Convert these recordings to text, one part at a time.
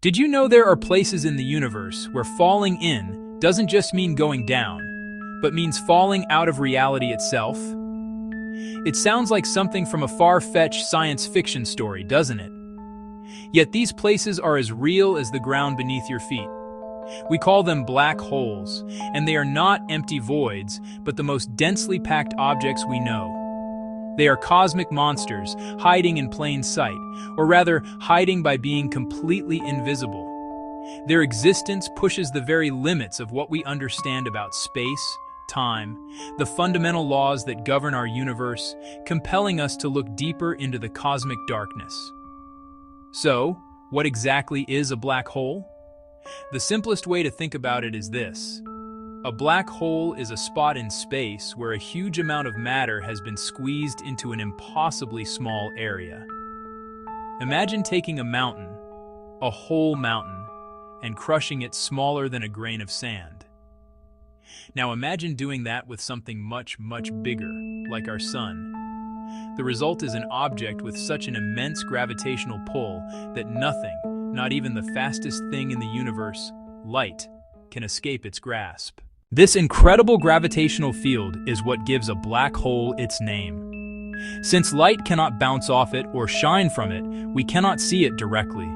Did you know there are places in the universe where falling in doesn't just mean going down, but means falling out of reality itself? It sounds like something from a far-fetched science fiction story, doesn't it? Yet these places are as real as the ground beneath your feet. We call them black holes, and they are not empty voids, but the most densely packed objects we know. They are cosmic monsters, hiding in plain sight, or rather, hiding by being completely invisible. Their existence pushes the very limits of what we understand about space, time, the fundamental laws that govern our universe, compelling us to look deeper into the cosmic darkness. So, what exactly is a black hole? The simplest way to think about it is this. A black hole is a spot in space where a huge amount of matter has been squeezed into an impossibly small area. Imagine taking a mountain, a whole mountain, and crushing it smaller than a grain of sand. Now imagine doing that with something much, much bigger, like our sun. The result is an object with such an immense gravitational pull that nothing, not even the fastest thing in the universe, light, can escape its grasp. This incredible gravitational field is what gives a black hole its name. Since light cannot bounce off it or shine from it, we cannot see it directly.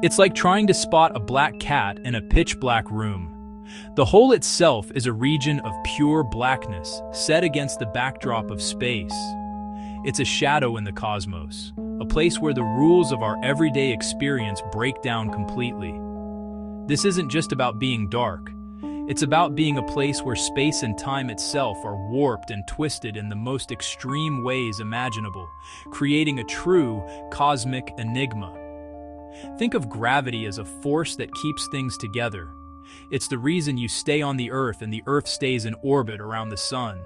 It's like trying to spot a black cat in a pitch-black room. The hole itself is a region of pure blackness set against the backdrop of space. It's a shadow in the cosmos, a place where the rules of our everyday experience break down completely. This isn't just about being dark. It's about being a place where space and time itself are warped and twisted in the most extreme ways imaginable, creating a true cosmic enigma. Think of gravity as a force that keeps things together. It's the reason you stay on the Earth and the Earth stays in orbit around the Sun.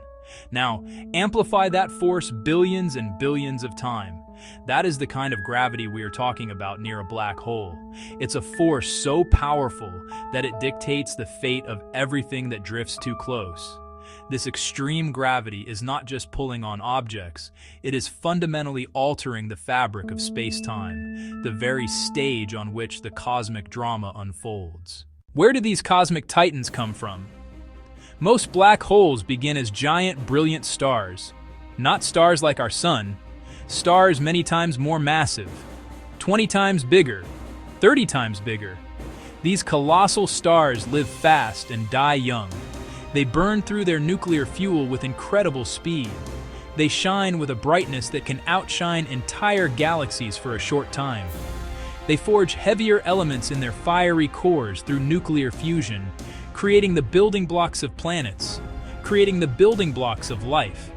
Now, amplify that force billions and billions of times. That is the kind of gravity we are talking about near a black hole. It's a force so powerful that it dictates the fate of everything that drifts too close. This extreme gravity is not just pulling on objects, it is fundamentally altering the fabric of space-time, the very stage on which the cosmic drama unfolds. Where do these cosmic titans come from? Most black holes begin as giant, brilliant stars. Not stars like our sun, stars many times more massive, 20 times bigger, 30 times bigger. These colossal stars live fast and die young. They burn through their nuclear fuel with incredible speed. They shine with a brightness that can outshine entire galaxies for a short time. They forge heavier elements in their fiery cores through nuclear fusion, creating the building blocks of planets, creating the building blocks of life.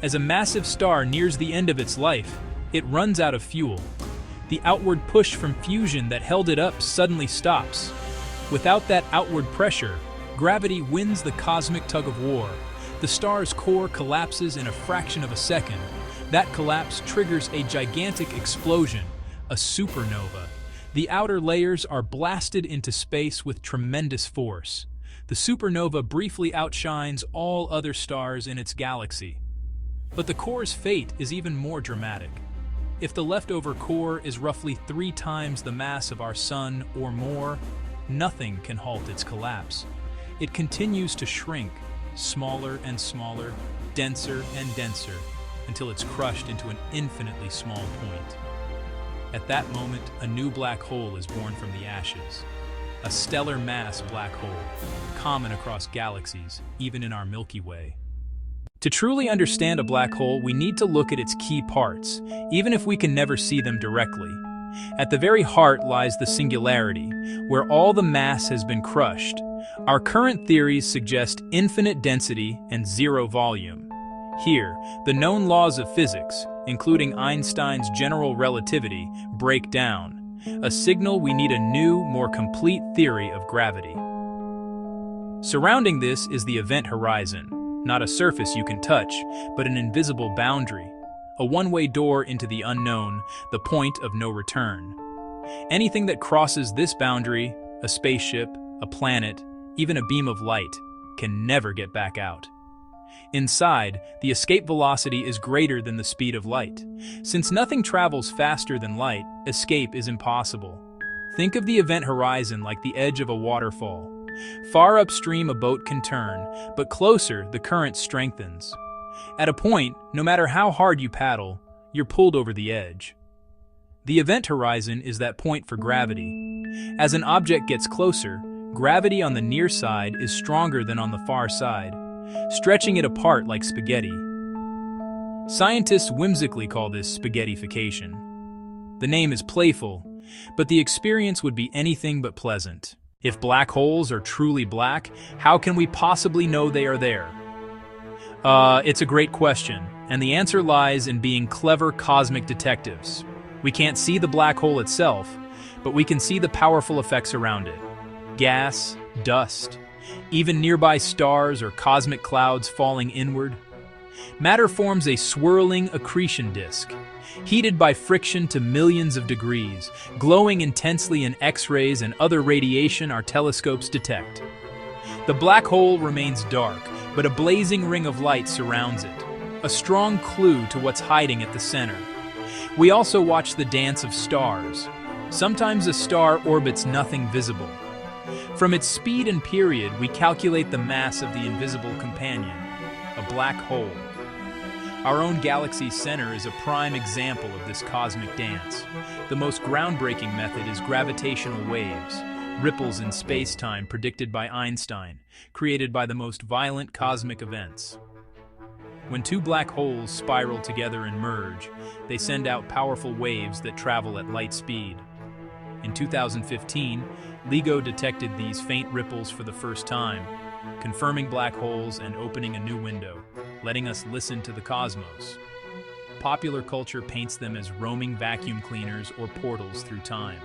As a massive star nears the end of its life, it runs out of fuel. The outward push from fusion that held it up suddenly stops. Without that outward pressure, gravity wins the cosmic tug-of-war. The star's core collapses in a fraction of a second. That collapse triggers a gigantic explosion, a supernova. The outer layers are blasted into space with tremendous force. The supernova briefly outshines all other stars in its galaxy. But the core's fate is even more dramatic. If the leftover core is roughly 3 times the mass of our sun or more, nothing can halt its collapse. It continues to shrink, smaller and smaller, denser and denser, until it's crushed into an infinitely small point. At that moment, a new black hole is born from the ashes. A stellar mass black hole, common across galaxies, even in our Milky Way. To truly understand a black hole, we need to look at its key parts, even if we can never see them directly. At the very heart lies the singularity, where all the mass has been crushed. Our current theories suggest infinite density and zero volume. Here, the known laws of physics, including Einstein's general relativity, break down. A signal we need a new, more complete theory of gravity. Surrounding this is the event horizon. Not a surface you can touch, but an invisible boundary, a one-way door into the unknown, the point of no return. Anything that crosses this boundary, a spaceship, a planet, even a beam of light, can never get back out. Inside, the escape velocity is greater than the speed of light. Since nothing travels faster than light, escape is impossible. Think of the event horizon like the edge of a waterfall. Far upstream, a boat can turn, but closer, the current strengthens. At a point, no matter how hard you paddle, you're pulled over the edge. The event horizon is that point for gravity. As an object gets closer, gravity on the near side is stronger than on the far side, stretching it apart like spaghetti. Scientists whimsically call this spaghettification. The name is playful, but the experience would be anything but pleasant. If black holes are truly black, how can we possibly know they are there? It's a great question, and the answer lies in being clever cosmic detectives. We can't see the black hole itself, but we can see the powerful effects around it. Gas, dust, even nearby stars or cosmic clouds falling inward. Matter forms a swirling accretion disk, heated by friction to millions of degrees, glowing intensely in X-rays and other radiation our telescopes detect. The black hole remains dark, but a blazing ring of light surrounds it, a strong clue to what's hiding at the center. We also watch the dance of stars. Sometimes a star orbits nothing visible. From its speed and period, we calculate the mass of the invisible companion, a black hole. Our own galaxy's center is a prime example of this cosmic dance. The most groundbreaking method is gravitational waves, ripples in space-time predicted by Einstein, created by the most violent cosmic events. When two black holes spiral together and merge, they send out powerful waves that travel at light speed. In 2015, LIGO detected these faint ripples for the first time, confirming black holes and opening a new window, letting us listen to the cosmos. Popular culture paints them as roaming vacuum cleaners or portals through time.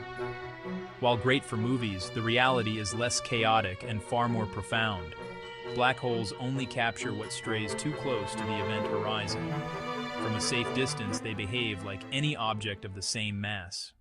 While great for movies, the reality is less chaotic and far more profound. Black holes only capture what strays too close to the event horizon. From a safe distance, they behave like any object of the same mass.